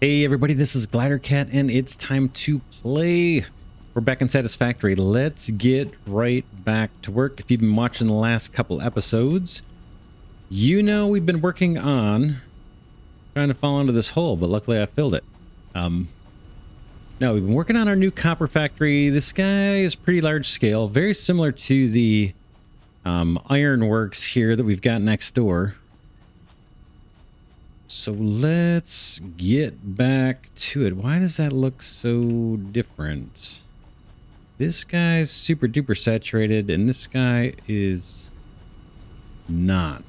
Hey everybody, this is Glidercat and it's time to play. We're back in Satisfactory. Let's get right back to work. If you've been watching the last couple episodes, you know we've been working on trying to fall into this hole, but luckily I filled it. No, we've been working on our new copper factory. This guy is pretty large scale, very similar to the ironworks here that we've got next door. So let's get back to it. Why does that look so different? This guy's super duper saturated and this guy is not.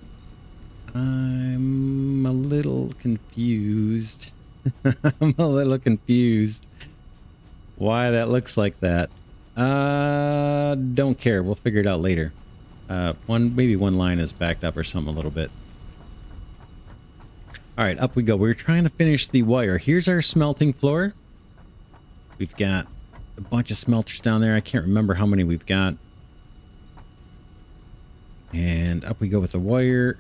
I'm a little confused. I'm a little confused why that looks like that. Don't care. We'll figure it out later. Maybe one line is backed up or something a little bit. All right, up we go. We're trying to finish the wire. Here's our smelting floor. We've got a bunch of smelters down there. I can't remember how many we've got. And up we go with the wire.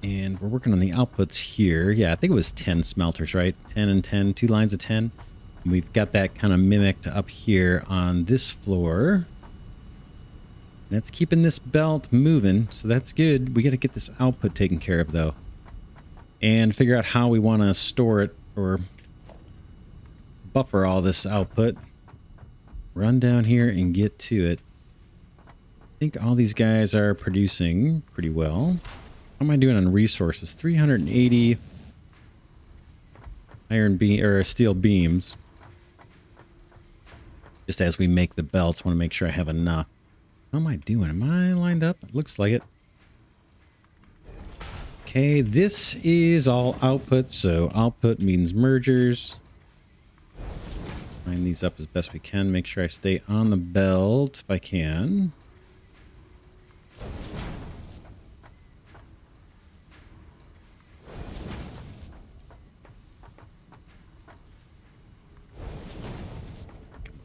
And we're working on the outputs here. Yeah, I think it was 10 smelters, right? 10 and 10, 2 lines of 10. And we've got that kind of mimicked up here on this floor. That's keeping this belt moving, so that's good. We got to get this output taken care of, though. And figure out how we want to store it or buffer all this output. Run down here and get to it. I think all these guys are producing pretty well. How am I doing on resources? 380 iron beam or steel beams. Just as we make the belts, want to make sure I have enough. How am I doing? Am I lined up? It looks like it. Okay, this is all output, so output means mergers. Line these up as best we can. Make sure I stay on the belt if I can.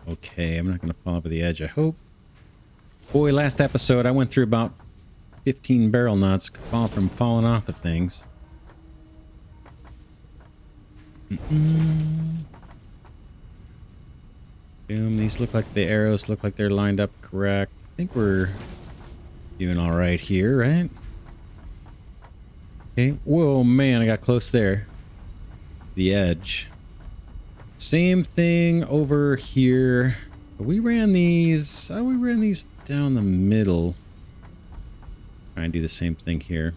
Okay, I'm not going to fall over the edge, I hope. Boy, last episode I went through about 15 barrel nuts from falling off of things. Boom. These look like the arrows look like they're lined up correct. I think we're doing all right here, right? Okay. Whoa, man, I got close there. The edge. Same thing over here. We ran these. Oh, we ran these down the middle. Try and do the same thing here.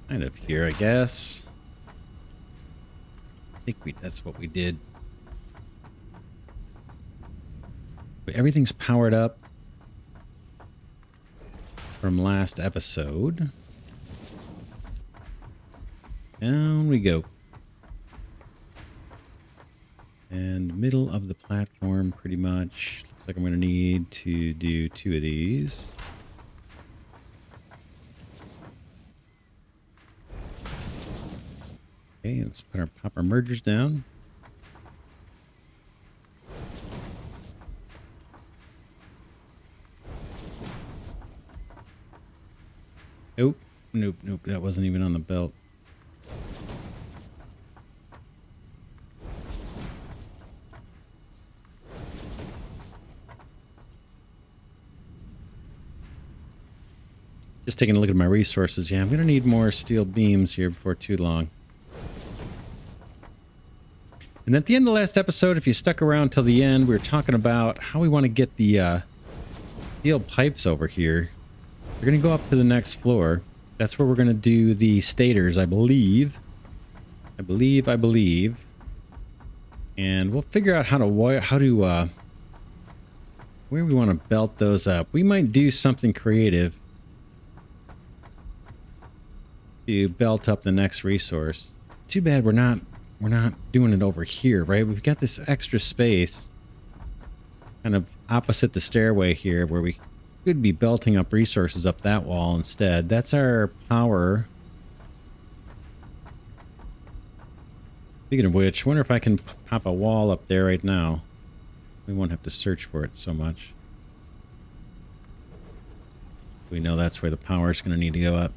Kind of here, I guess. I think that's what we did. But everything's powered up from last episode. Down we go. And middle of the platform, pretty much. Looks like I'm going to need to do 2 of these. Okay, let's pop our mergers down. Nope, nope, nope. That wasn't even on the belt. Just taking a look at my resources. Yeah, I'm going to need more steel beams here before too long. And at the end of the last episode, if you stuck around till the end, we were talking about how we want to get the steel pipes over here. We're going to go up to the next floor. That's where we're going to do the stators, I believe. I believe. And we'll figure out how to where we want to belt those up. We might do something creative to belt up the next resource. Too bad we're not doing it over here, right? We've got this extra space kind of opposite the stairway here where we could be belting up resources up that wall instead. That's our power. Speaking of which, I wonder if I can pop a wall up there right now. We won't have to search for it so much. We know that's where the power is going to need to go up.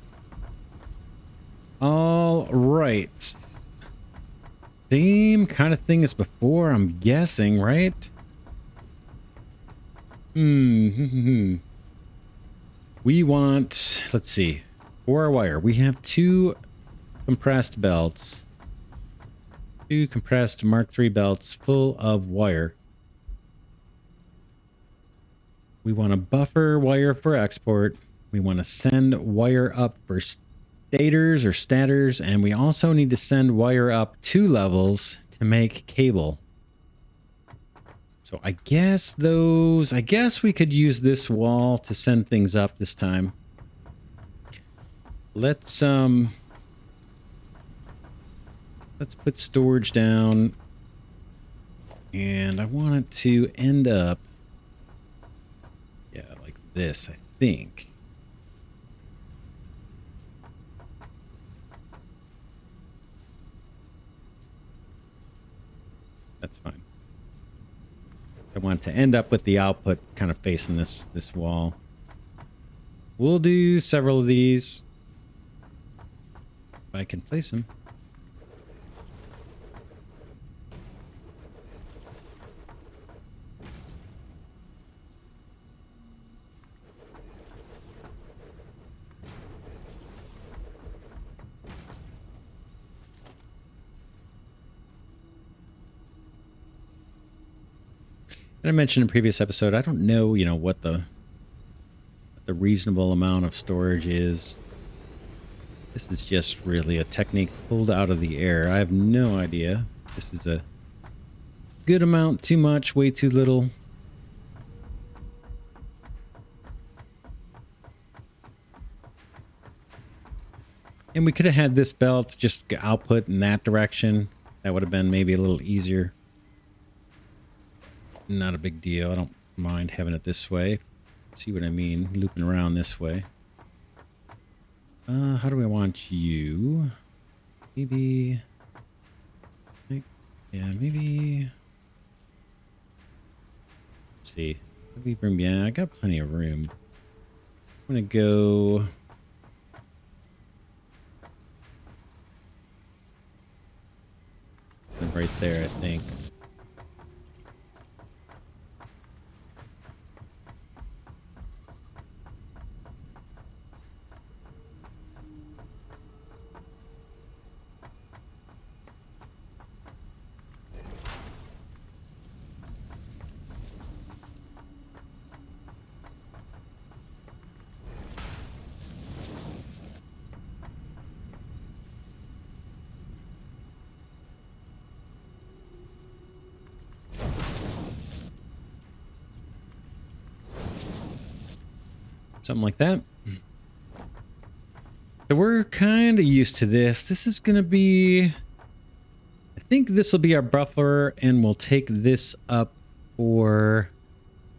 All right. Same kind of thing as before, I'm guessing, right? We want, let's see, for our wire, we have 2 compressed belts. 2 compressed Mark III belts full of wire. We want to buffer wire for export. We want to send wire up for stators or stators. And we also need to send wire up 2 levels to make cable. So I guess we could use this wall to send things up this time. Let's put storage down. And I want it to end up, yeah, like this, I think. That's fine. I want to end up with the output kind of facing this wall. We'll do several of these. If I can place them. And I mentioned in a previous episode, I don't know, what the reasonable amount of storage is. This is just really a technique pulled out of the air. I have no idea. This is a good amount, too much, way too little. And we could have had this belt just output in that direction. That would have been maybe a little easier. Not a big deal. I don't mind having it this way. See what I mean? Looping around this way. How do I want you? Maybe... Yeah, maybe... Let's see. Leave room. Yeah, I got plenty of room. I'm gonna go... right there, I think. Something like that. So we're kind of used to this. This is going to be... I think this will be our buffer, and we'll take this up for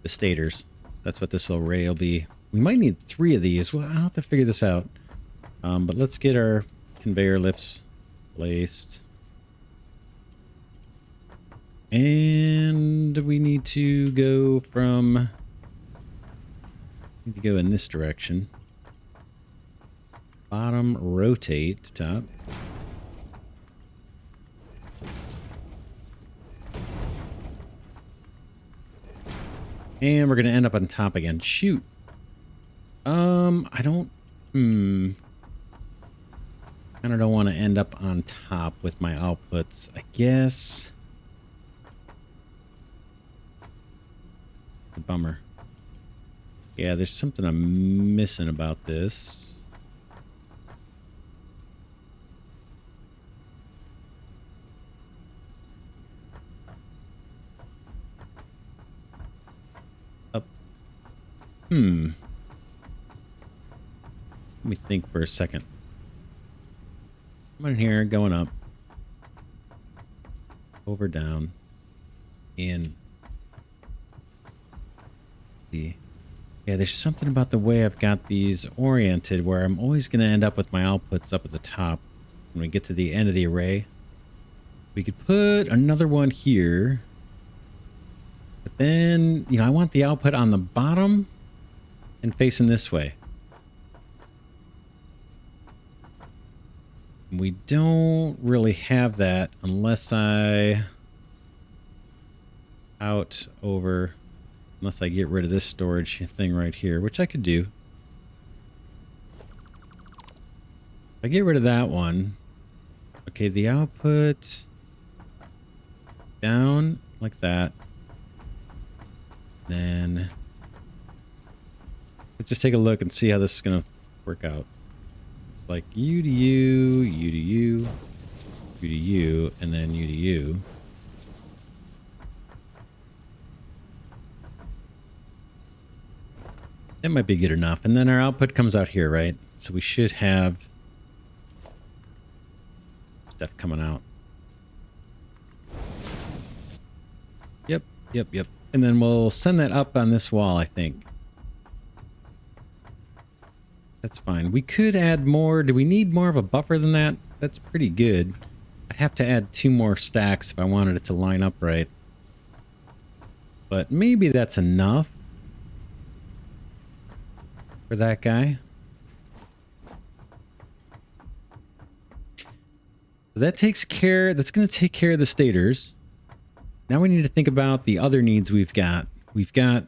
the stators. That's what this little array will be. We might need 3 of these. Well, I'll have to figure this out. But let's get our conveyor lifts placed. And we need to go from... Need to go in this direction. Bottom, rotate to top. And we're going to end up on top again. Shoot. I don't... Kind of don't want to end up on top with my outputs. I guess... A bummer. Yeah, there's something I'm missing about this. Up. Let me think for a second. I'm in here, going up. Over, down. In. See. Yeah, there's something about the way I've got these oriented where I'm always going to end up with my outputs up at the top when we get to the end of the array. We could put another one here. But then, I want the output on the bottom and facing this way. We don't really have that unless I unless I get rid of this storage thing right here, which I could do. If I get rid of that one, okay, the output down like that. Then let's just take a look and see how this is going to work out. It's like U to U, U to U, U to U, and then U to U. That might be good enough. And then our output comes out here, right? So we should have stuff coming out. Yep, yep, yep. And then we'll send that up on this wall, I think. That's fine. We could add more. Do we need more of a buffer than that? That's pretty good. I'd have to add 2 more stacks if I wanted it to line up right. But maybe that's enough for that guy. So that takes care, that's going to take care of the stators. Now we need to think about the other needs we've got. We've got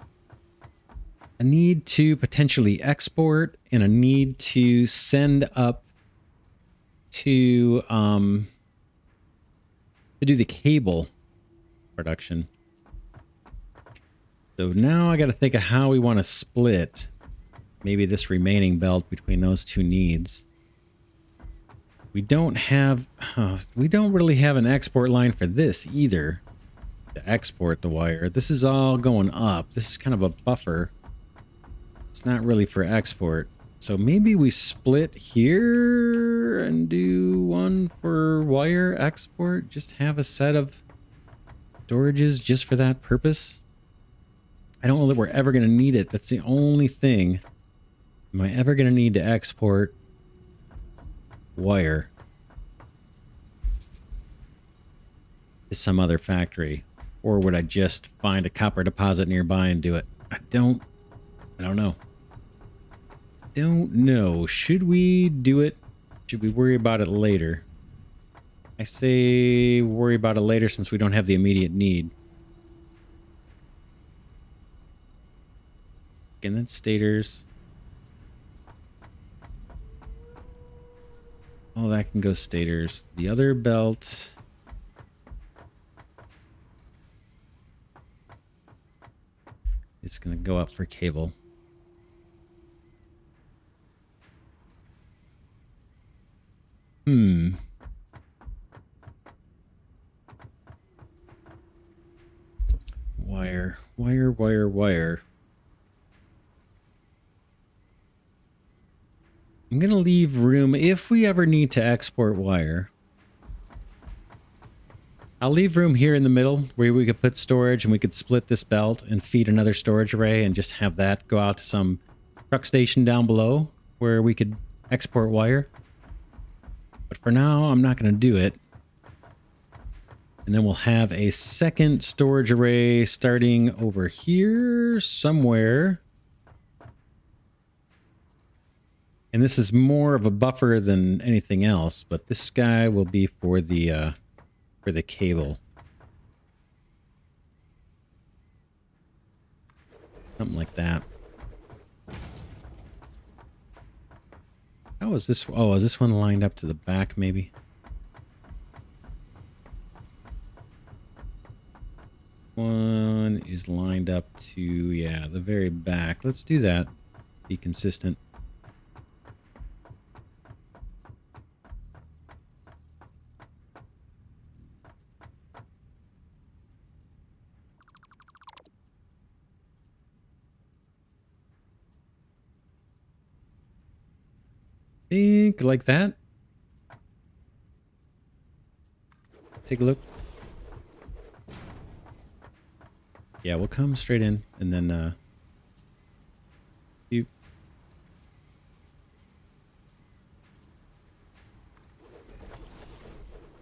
a need to potentially export and a need to send up to do the cable production. So now I got to think of how we want to split maybe this remaining belt between those 2 needs. We don't really have an export line for this either to export the wire. This is all going up. This is kind of a buffer. It's not really for export. So maybe we split here and do one for wire export. Just have a set of storages just for that purpose. I don't know that we're ever going to need it. That's the only thing. Am I ever going to need to export wire to some other factory? Or would I just find a copper deposit nearby and do it? I don't know. Don't know. Should we do it? Should we worry about it later? I say worry about it later since we don't have the immediate need. Again, that's stators. Oh, that can go stators. The other belt. It's going to go up for cable. Wire. I'm going to leave room if we ever need to export wire. I'll leave room here in the middle where we could put storage and we could split this belt and feed another storage array and just have that go out to some truck station down below where we could export wire. But for now, I'm not going to do it. And then we'll have a second storage array starting over here somewhere. And this is more of a buffer than anything else, but this guy will be for the cable. Something like that. How is this? Oh, is this one lined up to the back maybe? One is lined up to, yeah, the very back. Let's do that. Be consistent. Think like that. Take a look. Yeah, we'll come straight in and then you.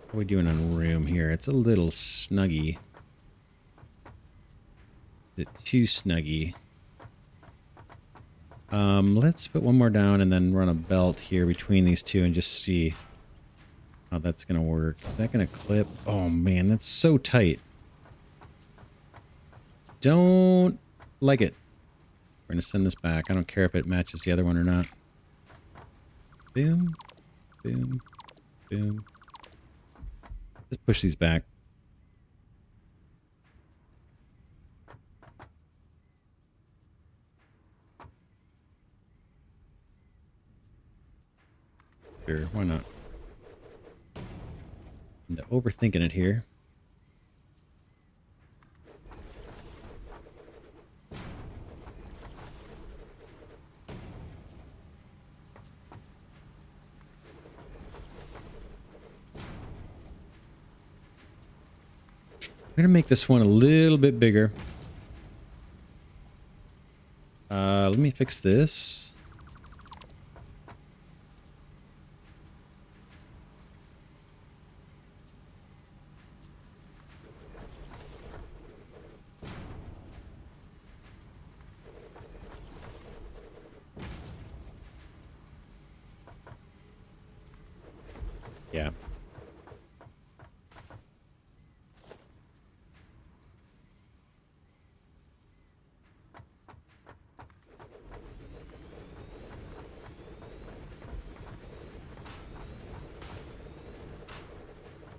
What are we doing on room here? It's a little snuggy. Is it too snuggy? Let's put one more down and then run a belt here between these two and just see. how that's going to work. Is that going to clip? Oh, man, that's so tight. Don't like it. We're going to send this back. I don't care if it matches the other one or not. Boom, boom, boom. Just push these back. Sure, why not? I'm overthinking it here. I'm going to make this one a little bit bigger. Let me fix this. Yeah.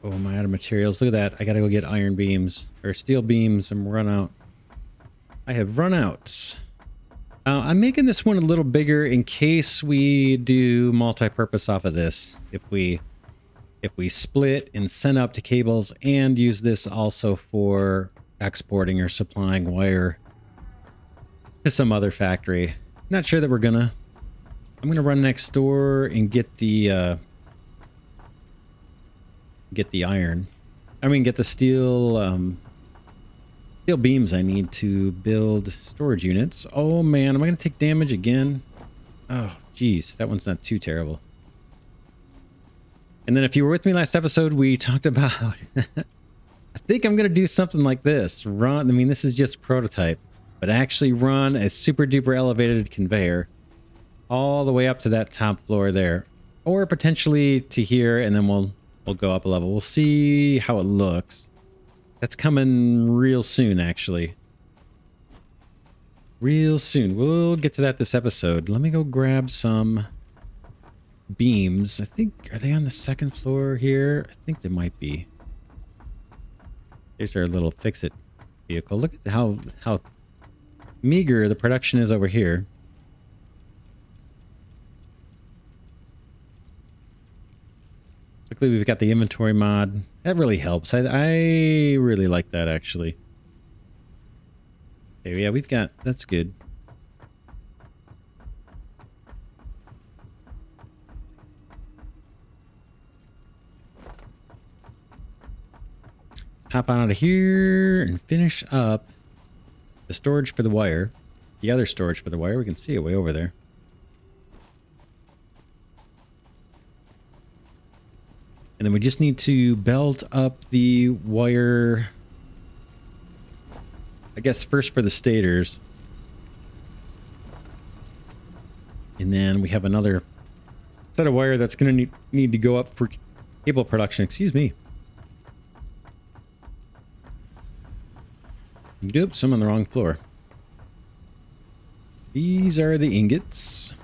Oh, am I out of materials? Look at that. I gotta go get iron beams. Or steel beams. I'm run out. I have run out. I'm making this one a little bigger in case we do multi-purpose off of this. If we split and send up to cables and use this also for exporting or supplying wire to some other factory. Not sure that we're gonna. I'm gonna run next door and get the iron. I mean, get the steel beams I need to build storage units. Oh man, am I gonna take damage again? Oh geez, that one's not too terrible. And then if you were with me last episode, we talked about I think I'm gonna do something like this. I mean, this is just a prototype, but actually run a super duper elevated conveyor all the way up to that top floor there, or potentially to here, and then we'll go up a level. We'll see how it looks. That's coming real soon, actually. Real soon. We'll get to that this episode. Let me go grab some beams. I think, are they on the second floor here? I think they might be. There's our little fix-it vehicle. Look at how meager the production is over here. Luckily, we've got the inventory mod. That really helps. I really like that, actually. Okay, yeah, we've got... That's good. Hop on out of here and finish up the storage for the wire. The other storage for the wire. We can see it way over there. And then we just need to belt up the wire, I guess first for the stators. And then we have another set of wire that's going to need to go up for cable production. Excuse me. Oops, I'm on the wrong floor. These are the ingots.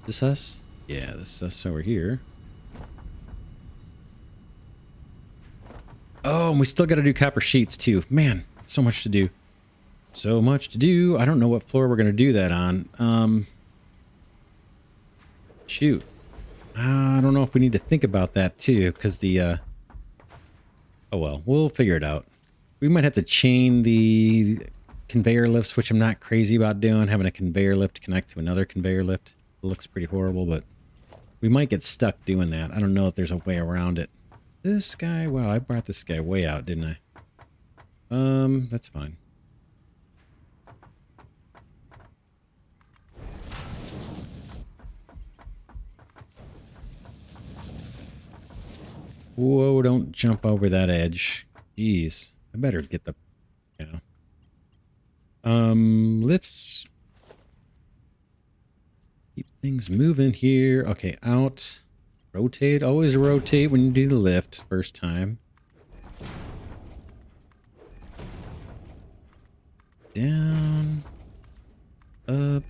This us? Yeah, this is us over here. Oh, and we still got to do copper sheets too. Man, so much to do. So much to do. I don't know what floor we're going to do that on. Shoot. I don't know if we need to think about that too, because the... Oh well, we'll figure it out. We might have to chain the conveyor lifts, which I'm not crazy about doing. Having a conveyor lift connect to another conveyor lift. It looks pretty horrible, but we might get stuck doing that. I don't know if there's a way around it. This guy, wow, I brought this guy way out, didn't I? That's fine. Whoa, don't jump over that edge. Jeez. I better get the... Yeah. Lifts. Keep things moving here. Okay, out. Rotate. Always rotate when you do the lift first time. Down. Up.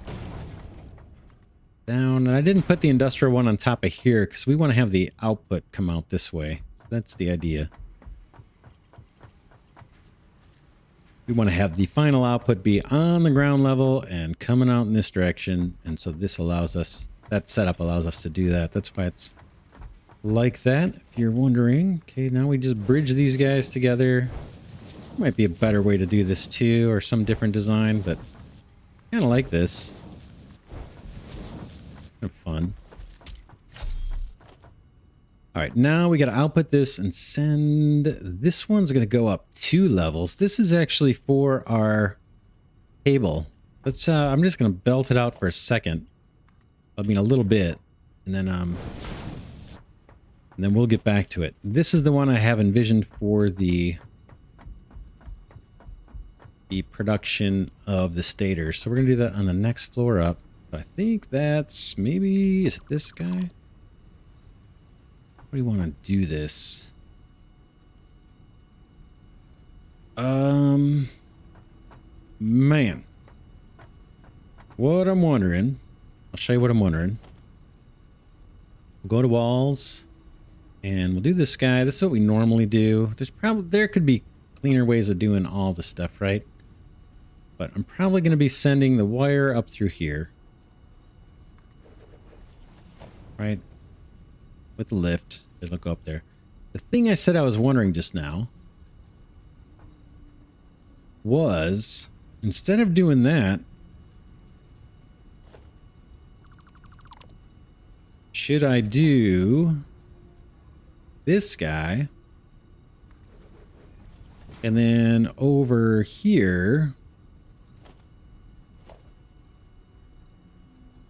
Down. And I didn't put the industrial one on top of here because we want to have the output come out this way. So that's the idea. We want to have the final output be on the ground level and coming out in this direction. And so this allows us, that setup allows us to do that. That's why it's like that, if you're wondering. Okay, now we just bridge these guys together. Might be a better way to do this too, or some different design, but kind of like this. Kind of fun. All right, now we got to output this and send. This one's going to go up 2 levels. This is actually for our cable. Let's. I'm just going to belt it out for a second. I mean, a little bit, and then we'll get back to it. This is the one I have envisioned for the production of the stators. So we're going to do that on the next floor up. I think that's maybe, is it this guy? What do you want to do this? Man. What I'm wondering. I'll show you what I'm wondering. We'll go to walls. And we'll do this guy. This is what we normally do. There could be cleaner ways of doing all the stuff, right? But I'm probably going to be sending the wire up through here. Right? With the lift. It'll go up there. The thing I said I was wondering just now was, instead of doing that, should I do this guy? And then over here,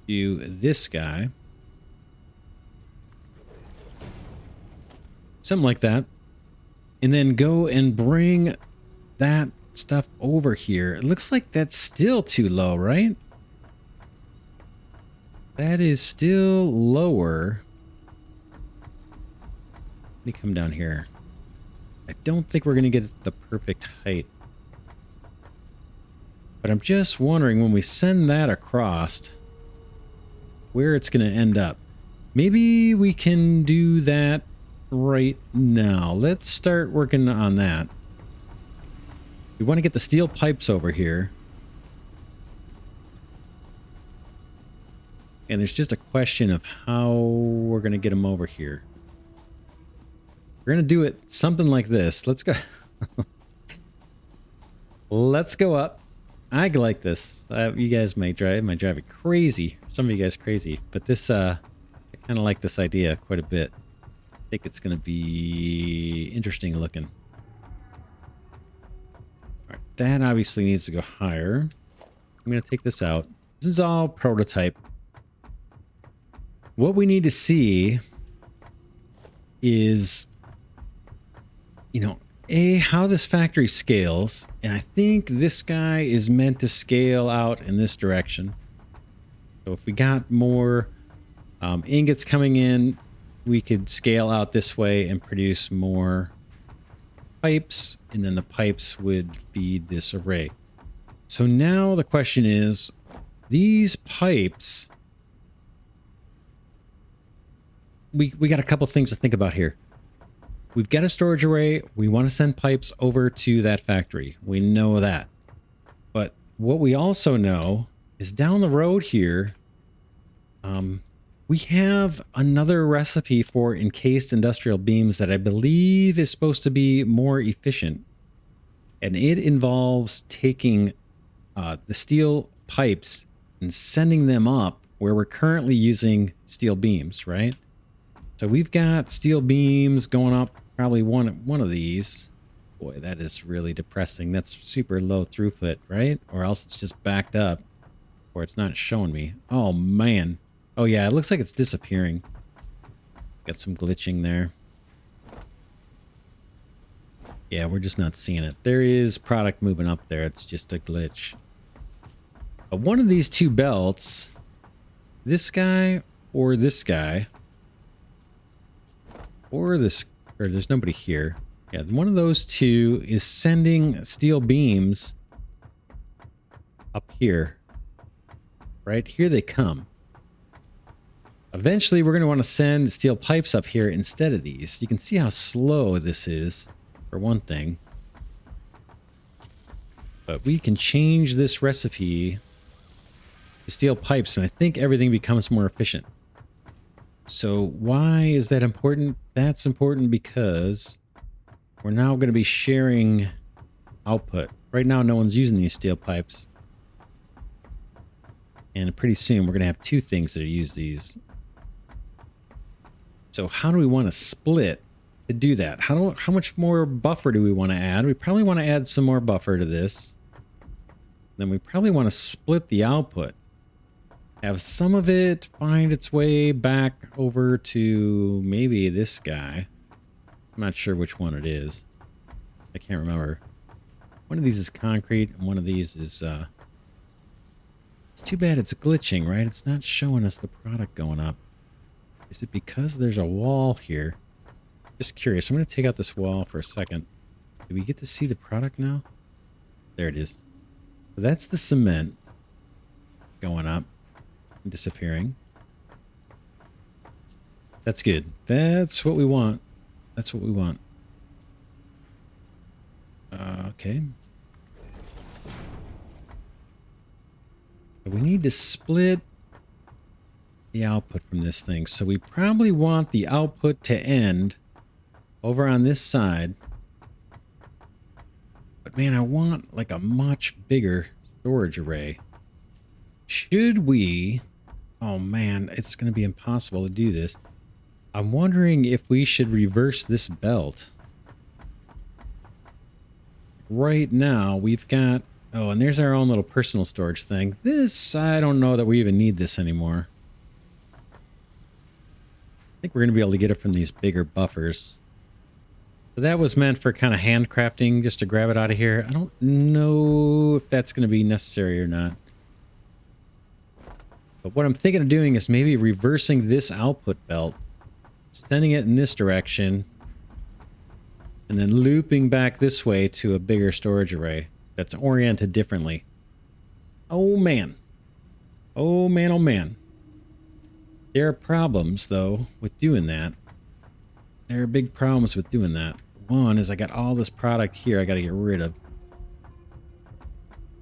do this guy. Something like that. And then go and bring that stuff over here. It looks like that's still too low, right? That is still lower. Let me come down here. I don't think we're going to get the perfect height. But I'm just wondering, when we send that across, where it's going to end up. Maybe we can do that right now. Let's start working on that. We want to get the steel pipes over here. And there's just a question of how we're going to get them over here. We're going to do it something like this. Let's go. Let's go up. I like this. You guys might drive it crazy. Some of you guys crazy. But this, I kind of like this idea quite a bit. I think it's going to be interesting looking. All right, that obviously needs to go higher. I'm going to take this out. This is all prototype. What we need to see is, you know, how this factory scales. And I think this guy is meant to scale out in this direction. So if we got more ingots coming in, we could scale out this way and produce more pipes. And then the pipes would feed this array. So now the question is, these pipes, we got a couple things to think about here. We've got a storage array. We want to send pipes over to that factory. We know that. But what we also know is down the road here, we have another recipe for encased industrial beams that I believe is supposed to be more efficient. And it involves taking the steel pipes and sending them up where we're currently using steel beams, right? So we've got steel beams going up probably one of these. Boy, that is really depressing. That's super low throughput, right? Or else it's just backed up, or it's not showing me. Oh, man. Oh, yeah, it looks like it's disappearing. Got some glitching there. Yeah, we're just not seeing it. There is product moving up there. It's just a glitch. But one of these two belts this guy or this guy or this, or there's nobody here. Yeah, one of those two is sending steel beams up here. Right? Here they come. Eventually, we're going to want to send steel pipes up here instead of these. You can see how slow this is, for one thing. But we can change this recipe to steel pipes, and I think everything becomes more efficient. So why is that important? That's important because we're now going to be sharing output. Right now, no one's using these steel pipes. And pretty soon, we're going to have two things that use these. So how do we want to split to do that? How much more buffer do we want to add? We probably want to add some more buffer to this. Then we probably want to split the output. Have some of it find its way back over to maybe this guy. I'm not sure which one it is. I can't remember. One of these is concrete and one of these is... It's too bad it's glitching, right? It's not showing us the product going up. Is it because there's a wall here? Just curious. I'm going to take out this wall for a second. Do we get to see the product now? There it is. So that's the cement going up and disappearing. That's good. That's what we want. That's what we want. Okay. We need to split the output from this thing. So we probably want the output to end over on this side. But man, I want like a much bigger storage array. Should we... Oh man, it's going to be impossible to do this. I'm wondering if we should reverse this belt. Right now, we've got... Oh, and there's our own little personal storage thing. This, I don't know that we even need this anymore. I think we're going to be able to get it from these bigger buffers. So that was meant for kind of handcrafting, just to grab it out of here. I don't know if that's going to be necessary or not. But what I'm thinking of doing is maybe reversing this output belt, sending it in this direction, and then looping back this way to a bigger storage array that's oriented differently. Oh man. Oh man, oh man. There are problems, though, with doing that. There are big problems with doing that. One is I got all this product here I got to get rid of.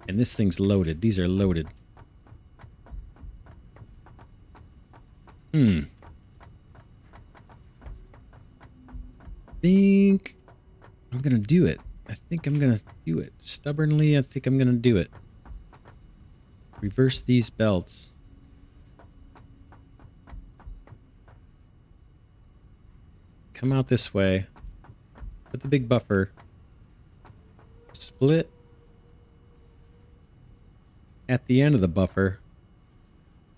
And this thing's loaded. These are loaded. I think I'm going to do it. I think I'm going to do it. Stubbornly, I think I'm going to do it. Reverse these belts. Come out this way. Put the big buffer. Split at the end of the buffer.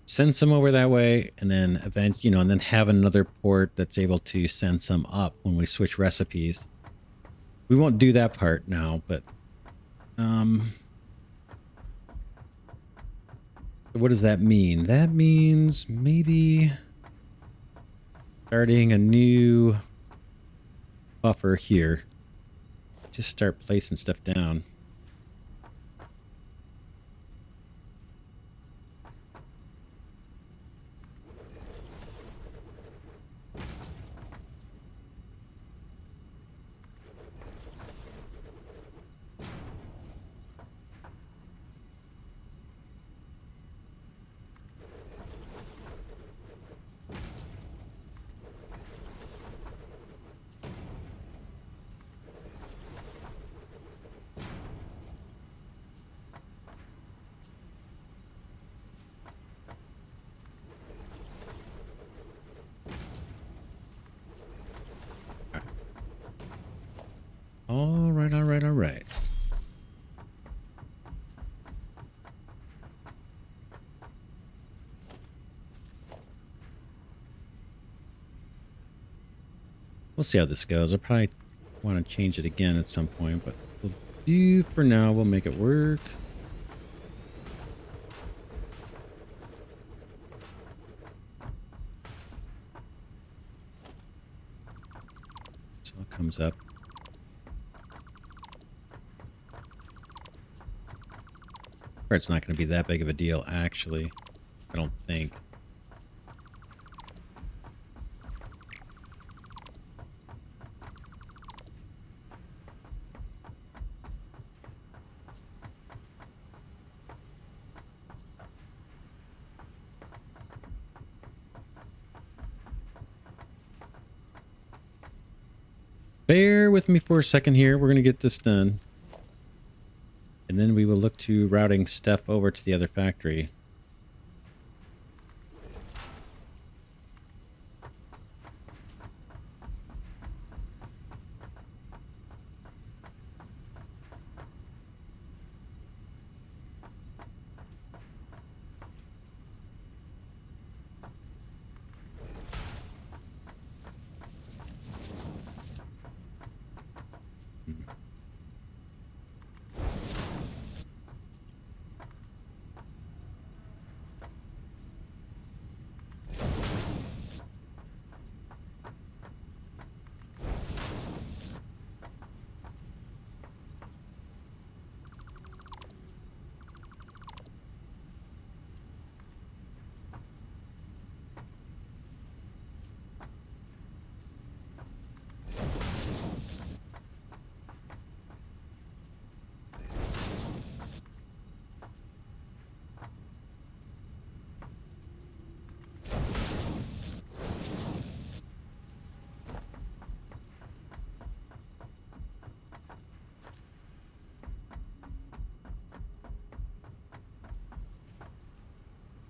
Send some over that way, and then and then have another port that's able to send some up when we switch recipes. We won't do that part now, but what does that mean? That means maybe starting a new buffer here. Just start placing stuff down. All right, all right, all right. We'll see how this goes. I'll probably want to change it again at some point, but we'll do for now. We'll make it work. comes up. Or it's not going to be that big of a deal, actually. I don't think. Bear with me for a second here. We're going to get this done. And then we will look to routing stuff over to the other factory.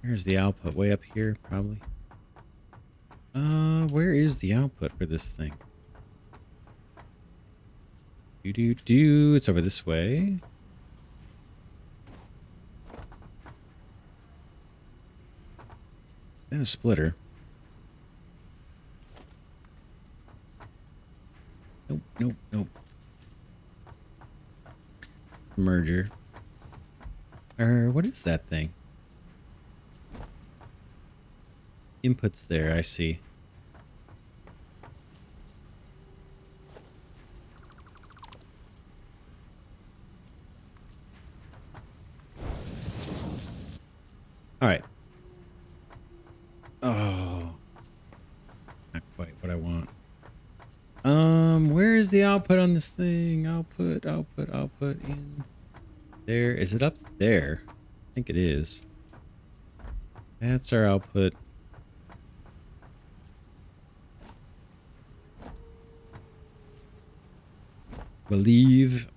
Here's the output way up here, probably. Where is the output for this thing? It's over this way. Then a splitter. Nope. Merger. What is that thing? Inputs there, I see. All right. Oh, not quite what I want. Where is the output on this thing? Output in there. Is it up there? I think it is. That's our output. Believe.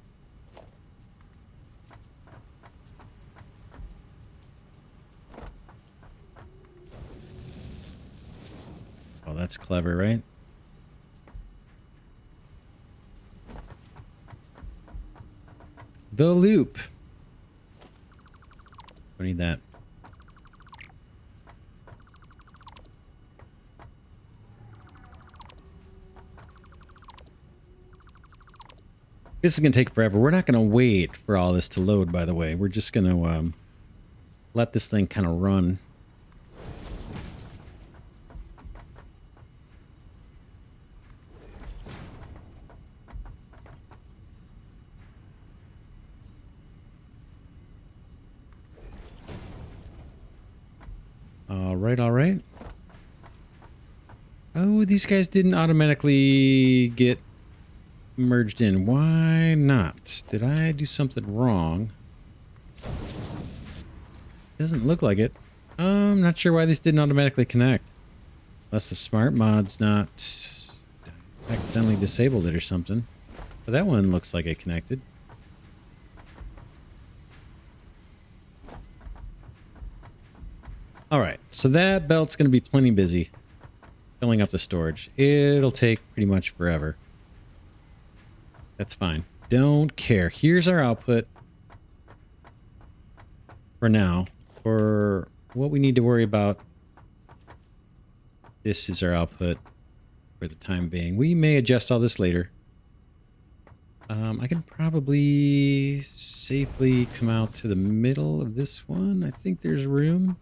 Oh, that's clever, right? The loop. We need that. This is going to take forever. We're not going to wait for all this to load, by the way. We're just going to let this thing kind of run. All right. Oh, these guys didn't automatically get merged in. Why not? Did I do something wrong? Doesn't look like it. I'm not sure why these didn't automatically connect. Unless the smart mod's not accidentally disabled it or something. But that one looks like it connected. All right, so that belt's going to be plenty busy filling up the storage. It'll take pretty much forever. That's fine. Don't care. Here's our output for now. For what we need to worry about, this is our output for the time being. We may adjust all this later. I can probably safely come out to the middle of this one. I think there's room.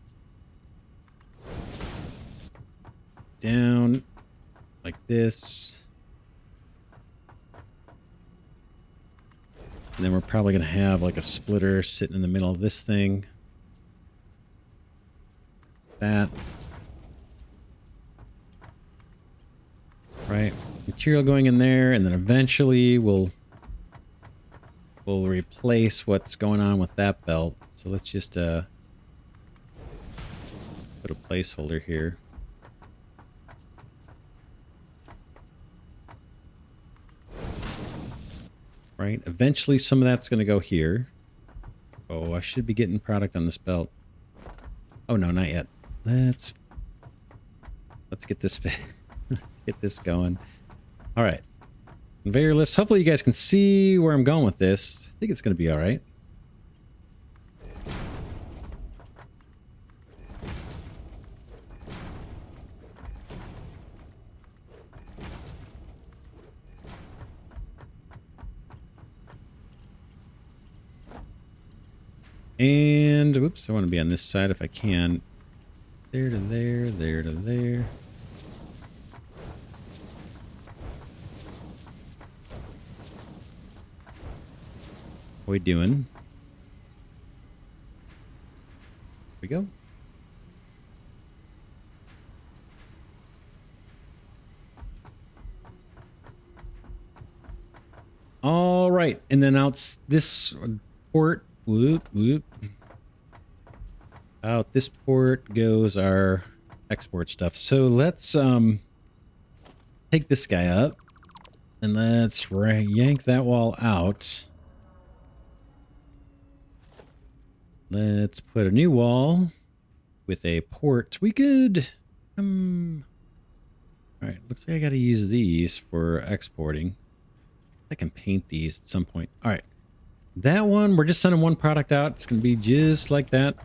Down like this. And then we're probably going to have like a splitter sitting in the middle of this thing. That. Right. Material going in there, and then eventually we'll replace what's going on with that belt. So let's just put a placeholder here. Right. Eventually some of that's going to go here. Oh, I should be getting product on this belt. Oh no, not yet. Let's get this let's get this going. All right. Conveyor lifts. Hopefully you guys can see where I'm going with this. I think it's going to be all right. And, whoops, I want to be on this side if I can. There to there, there to there. What are we doing? Here we go. All right, and then out this port. Whoop, whoop. Out this port goes our export stuff. So let's take this guy up and let's yank that wall out. Let's put a new wall with a port. We could all right, looks like I got to use these for exporting. I can paint these at some point. All right. That one, we're just sending one product out. It's going to be just like that.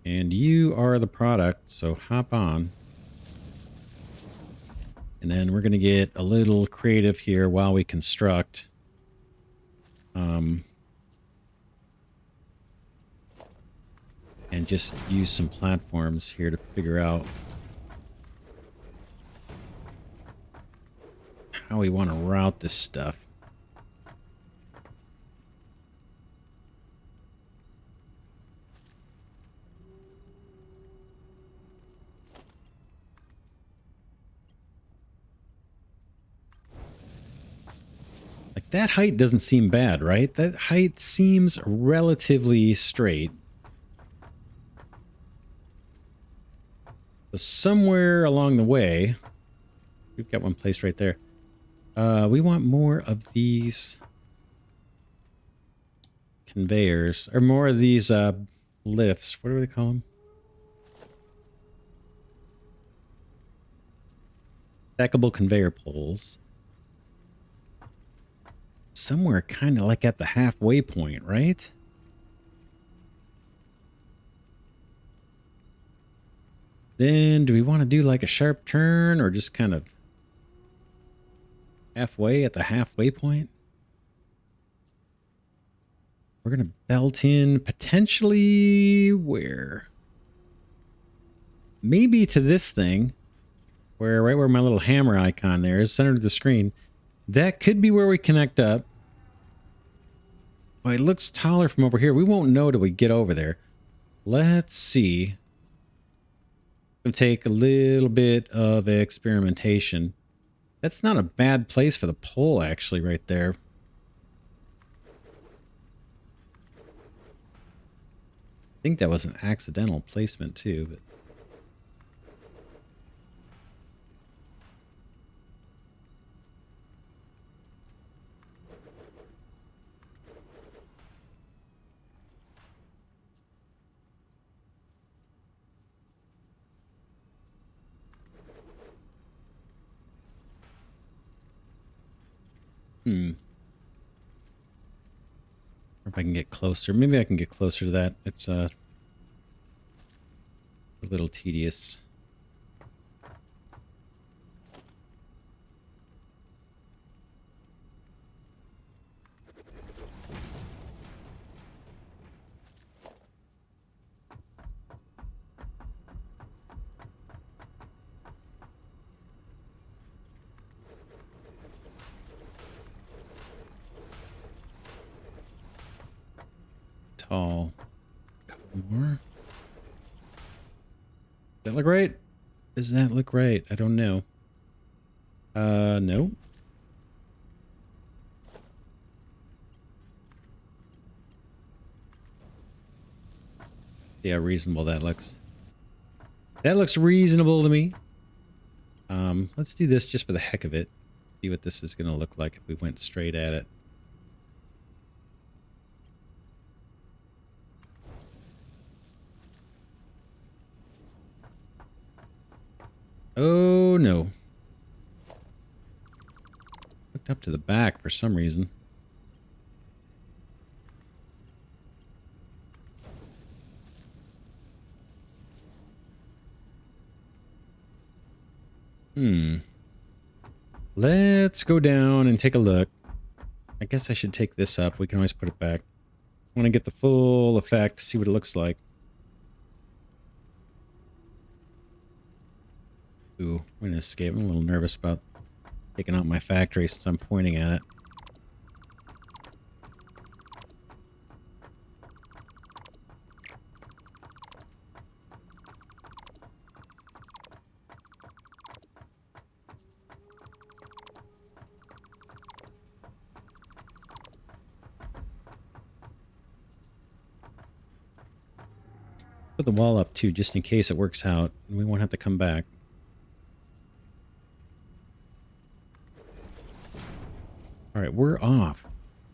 And you are the product, so hop on. And then we're going to get a little creative here while we construct. And just use some platforms here to figure out how we want to route this stuff. Like that height doesn't seem bad, right? That height seems relatively straight. So somewhere along the way, we've got one placed right there. We want more of these conveyors, or more of these lifts. What do they call them? Stackable conveyor poles. Somewhere kind of like at the halfway point, right? Then do we want to do like a sharp turn or just kind of halfway at the halfway point? We're going to belt in potentially where? Maybe to this thing, where right where my little hammer icon there is, centered to the screen. That could be where we connect up. Oh, it looks taller from over here. We won't know till we get over there. Let's see. Gonna take a little bit of experimentation. That's not a bad place for the pole, actually, right there. I think that was an accidental placement, too, but... Or if I can get closer. Maybe I can get closer to that. It's a little tedious. tall. Couple more. Does that look right? Does that look right? I don't know. No. See how reasonable that looks. That looks reasonable to me. Let's do this just for the heck of it. See what this is going to look like if we went straight at it. Oh, no. Hooked up to the back for some reason. Let's go down and take a look. I guess I should take this up. We can always put it back. I want to get the full effect, see what it looks like. Ooh, I'm going to escape. I'm a little nervous about taking out my factory since I'm pointing at it. Put the wall up too, just in case it works out, and we won't have to come back. All right, we're off.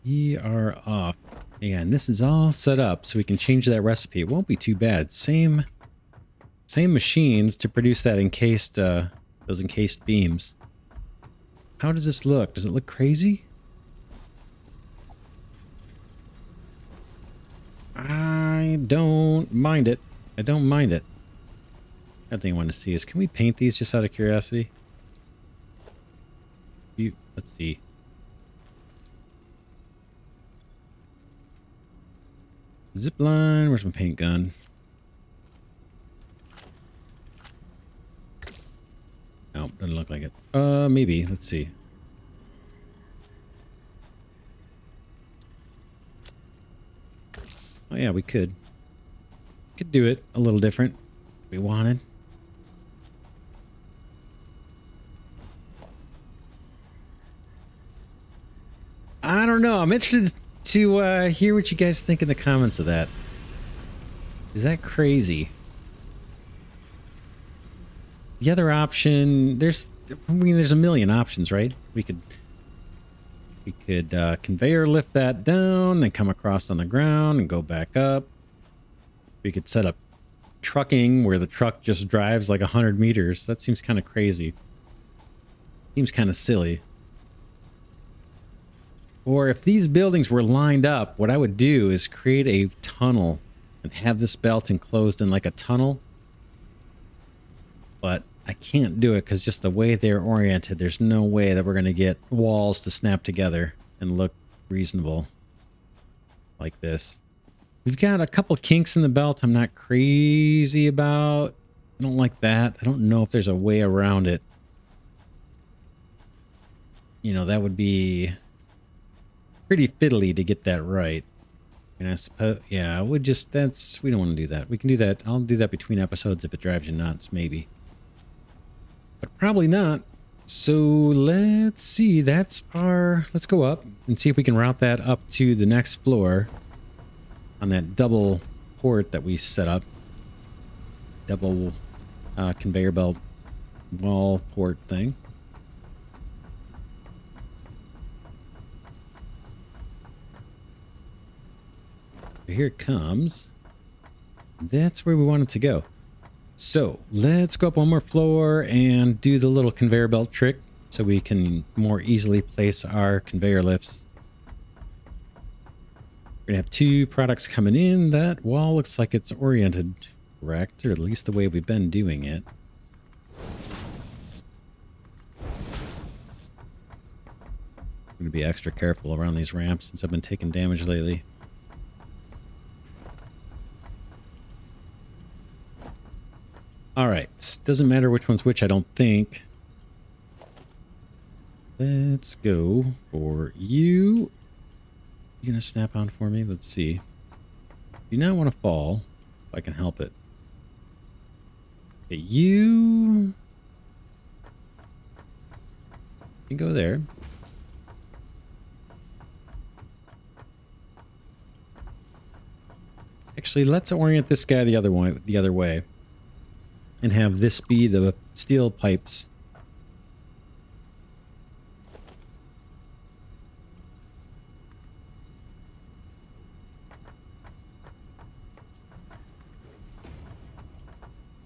We are off. And this is all set up so we can change that recipe. It won't be too bad. Same machines to produce that encased, those encased beams. How does this look? Does it look crazy? I don't mind it. I don't mind it. Another thing I want to see is, can we paint these just out of curiosity? Let's see. Zip line, where's my paint gun? No, doesn't look like it. Maybe, let's see. Oh yeah, we could. Could do it a little different if we wanted. I don't know. I'm interested to hear what you guys think in the comments of that. Is that crazy? The other option, there's a million options, right? We could conveyor lift that down, then come across on the ground and go back up. We could set up trucking where the truck just drives like 100 meters. That seems kind of crazy. Seems kind of silly. Or if these buildings were lined up, what I would do is create a tunnel and have this belt enclosed in like a tunnel. But I can't do it because just the way they're oriented, there's no way that we're going to get walls to snap together and look reasonable like this. We've got a couple kinks in the belt I'm not crazy about. I don't like that. I don't know if there's a way around it. You know, that would be pretty fiddly to get that right. And I suppose, yeah, I would just, we don't want to do that. We can do that. I'll do that between episodes if it drives you nuts, maybe. But probably not. So let's see. Let's go up and see if we can route that up to the next floor on that double port that we set up. Double conveyor belt wall port thing. Here it comes. That's where we want it to go. So let's go up one more floor and do the little conveyor belt trick so we can more easily place our conveyor lifts. We're gonna have two products coming in. That wall looks like it's oriented correct, or at least the way we've been doing it. I'm gonna be extra careful around these ramps since I've been taking damage lately. All right, doesn't matter which one's which, I don't think. Let's go for you. You gonna snap on for me? Let's see. Do not want to fall if I can help it. Okay, you can go there. Actually, let's orient this guy the other way, and have this be the steel pipes.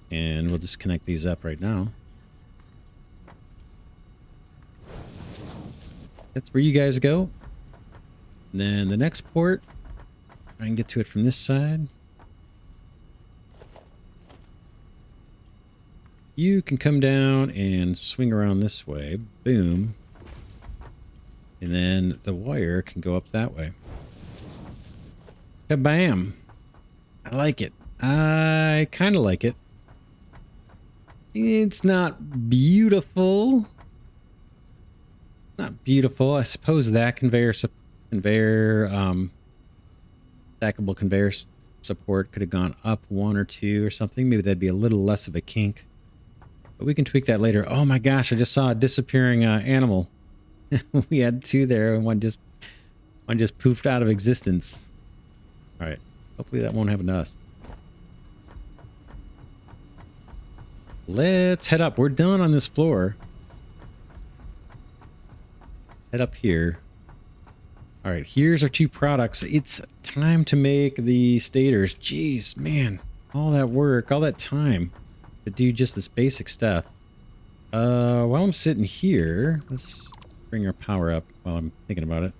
And we'll just connect these up right now. That's where you guys go. And then the next port, I can get to it from this side. You can come down and swing around this way. Boom. And then the wire can go up that way. Kabam. I like it. I kind of like it. It's not beautiful. Not beautiful. I suppose that stackable conveyor support could have gone up 1 or 2 or something. Maybe that'd be a little less of a kink. But we can tweak that later. Oh my gosh, I just saw a disappearing animal. We had 2 there, and one just poofed out of existence. All right. Hopefully that won't happen to us. Let's head up. We're done on this floor. Head up here. All right, here's our 2 products. It's time to make the stators. Jeez, man. All that work, all that time to do just this basic stuff. While I'm sitting here, let's bring our power up while I'm thinking about it.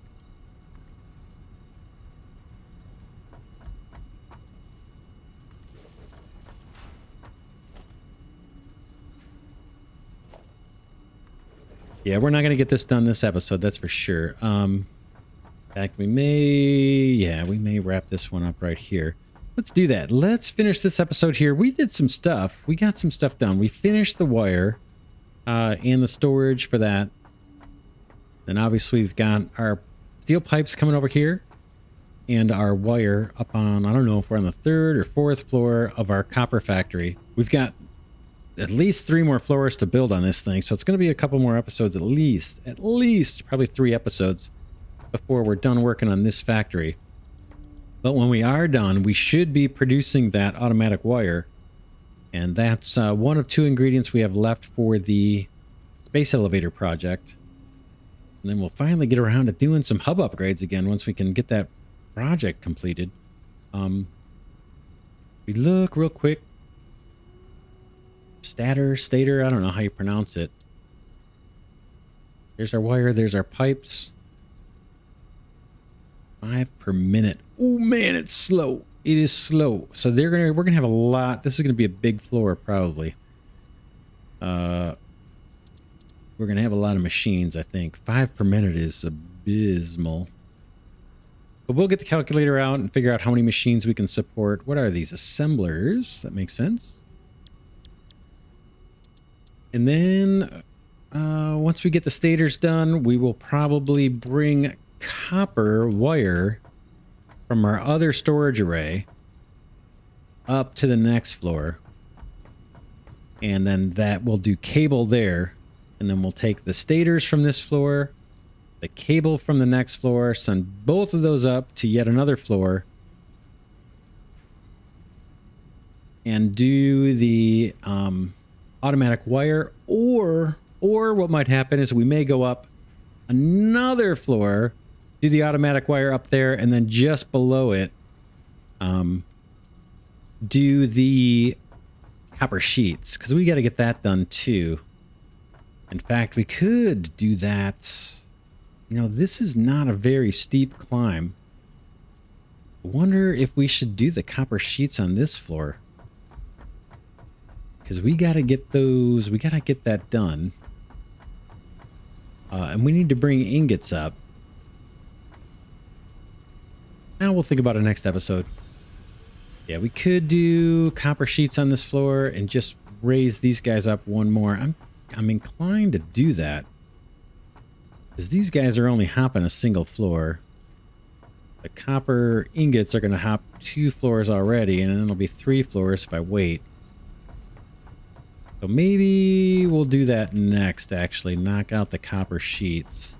Yeah, we're not going to get this done this episode, that's for sure. In fact, we may wrap this one up right here. Let's do that. Let's finish this episode here. We did some stuff. We got some stuff done. We finished the wire and the storage for that. Then obviously we've got our steel pipes coming over here and our wire up on, I don't know if we're on the 3rd or 4th floor of our copper factory. We've got at least 3 more floors to build on this thing, so it's going to be a couple more episodes at least probably 3 episodes before we're done working on this factory. But when we are done, we should be producing that automatic wire, and that's one of 2 ingredients we have left for the space elevator project. And then we'll finally get around to doing some hub upgrades again once we can get that project completed. We look real quick. Stator, I don't know how you pronounce it. There's our wire, there's our pipes. 5 per minute. Oh man, it's slow. It is slow. So we're gonna have a lot. This is gonna be a big floor probably. We're gonna have a lot of machines, I think. 5 per minute is abysmal. But we'll get the calculator out and figure out how many machines we can support. What are these? Assemblers. That makes sense. And then once we get the stators done, we will probably bring copper wire from our other storage array up to the next floor. And then that will do cable there. And then we'll take the stators from this floor, the cable from the next floor, send both of those up to yet another floor, and do the automatic wire. Or what might happen is we may go up another floor, do the automatic wire up there, and then just below it do the copper sheets, because we got to get that done too. In fact, we could do that. You know, this is not a very steep climb. I wonder if we should do the copper sheets on this floor, because we got to get those. We got to get that done. And we need to bring ingots up. Now we'll think about it next episode. Yeah, we could do copper sheets on this floor and just raise these guys up 1 more. I'm inclined to do that, because these guys are only hopping a single floor. The copper ingots are going to hop 2 floors already, and then it'll be 3 floors if I wait. So maybe we'll do that next, actually. Knock out the copper sheets.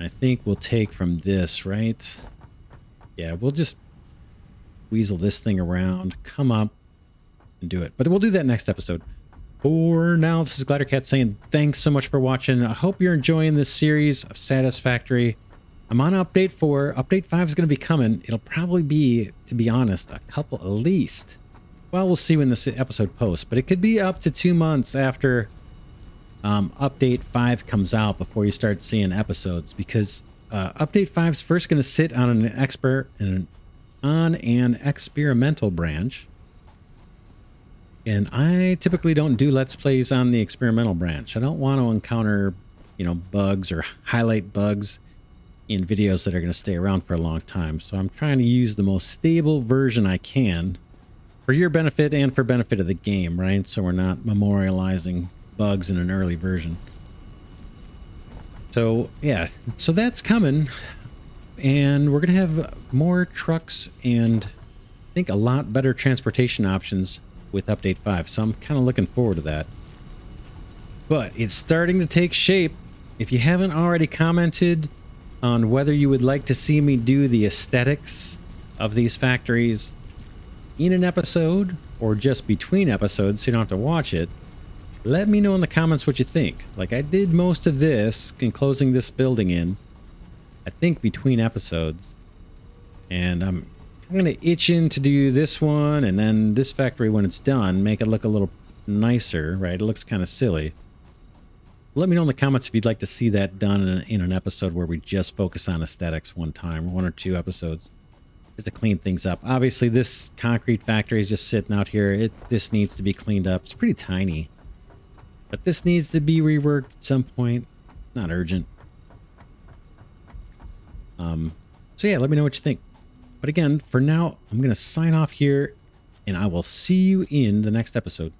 I think we'll take from this, right? Yeah, we'll just weasel this thing around, come up, and do it. But we'll do that next episode. For now, this is Glidercat saying thanks so much for watching. I hope you're enjoying this series of Satisfactory. I'm on update 4. Update 5 is going to be coming. It'll probably be, to be honest, a couple at least. Well, we'll see when this episode posts, but it could be up to 2 months after update 5 comes out before you start seeing episodes, because update 5 is first going to sit on an experimental branch. And I typically don't do Let's Plays on the experimental branch. I don't want to encounter, bugs or highlight bugs in videos that are going to stay around for a long time. So I'm trying to use the most stable version I can for your benefit and for benefit of the game, right? So we're not memorializing bugs in an early version. So yeah, so that's coming. And we're going to have more trucks and I think a lot better transportation options with update 5. So I'm kind of looking forward to that. But it's starting to take shape. If you haven't already commented on whether you would like to see me do the aesthetics of these factories in an episode or just between episodes so you don't have to watch it, let me know in the comments what you think. Like, I did most of this in closing this building in, I think, between episodes. And I'm kind of itching to do this one and then this factory when it's done, make it look a little nicer, right? It looks kind of silly. Let me know in the comments if you'd like to see that done in an episode where we just focus on aesthetics one time, 1 or 2 episodes, just to clean things up. Obviously, this concrete factory is just sitting out here. This needs to be cleaned up. It's pretty tiny, but this needs to be reworked at some point. Not urgent. So yeah, let me know what you think. But again, for now, I'm going to sign off here, and I will see you in the next episode.